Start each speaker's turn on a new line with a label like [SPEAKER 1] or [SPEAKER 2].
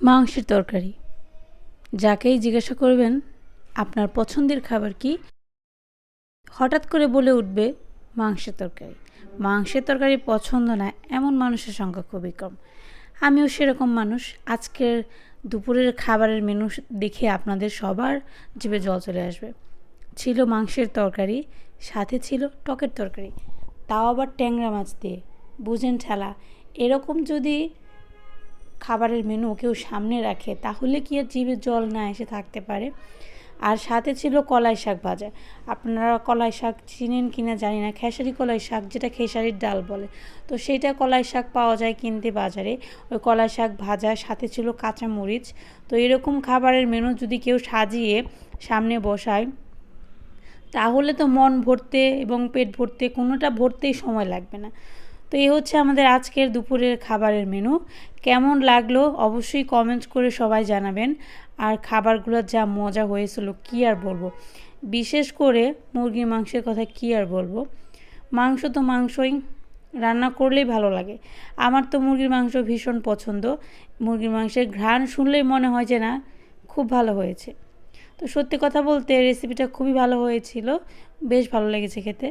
[SPEAKER 1] মাংসের তরকারি। যাকেই জিজ্ঞাসা করবেন আপনার পছন্দের খাবার কি, হঠাৎ করে বলে উঠবে মাংসের তরকারি। মাংসের তরকারি পছন্দ না এমন মানুষের সংখ্যা খুবই কম। আমিও সেরকম মানুষ। আজকের দুপুরের খাবারের মেনু দেখে আপনাদের সবার জিভে জল চলে আসবে। ছিল মাংসের তরকারি, সাথে ছিল টকের তরকারি, তাও আবার ট্যাংরা মাছ দিয়ে। বুঝেন ঠেলা। এরকম যদি খাবারের মেনু কেউ সামনে রাখে তাহলে কি আর জিভে জল না এসে থাকতে পারে। আর সাথে ছিল কলাই শাক ভাজা। আপনারা কলাই শাক চিনেন কিনা জানি না, খেসারি কলাই শাক, যেটা খেসারির ডাল বলে, তো সেইটা কলাই শাক পাওয়া যায় কিনতে বাজারে। ওই কলাই শাক ভাজা, সাথে ছিল কাঁচা মরিচ। তো এরকম খাবারের মেনু যদি কেউ সাজিয়ে সামনে বসায় তাহলে তো মন ভরতে এবং পেট ভরতে, কোনোটা ভরতেই সময় লাগবে না। তো এই হচ্ছে আমাদের আজকের দুপুরের খাবারের মেনু। কেমন লাগলো অবশ্যই কমেন্ট করে সবাই জানাবেন। আর খাবারগুলো যা মজা হয়েছিল কী আর বলবো, বিশেষ করে মুরগির মাংসের কথা কী আর বলবো। মাংস তো মাংসই, রান্না করলেই ভালো লাগে। আমার তো মুরগির মাংস ভীষণ পছন্দ। মুরগির মাংসের ঘ্রাণ শুনলেই মনে হয় যে না, খুব ভালো হয়েছে। তো সত্যি কথা বলতে রেসিপিটা খুবই ভালো হয়েছিল, বেশ ভালো লেগেছে খেতে।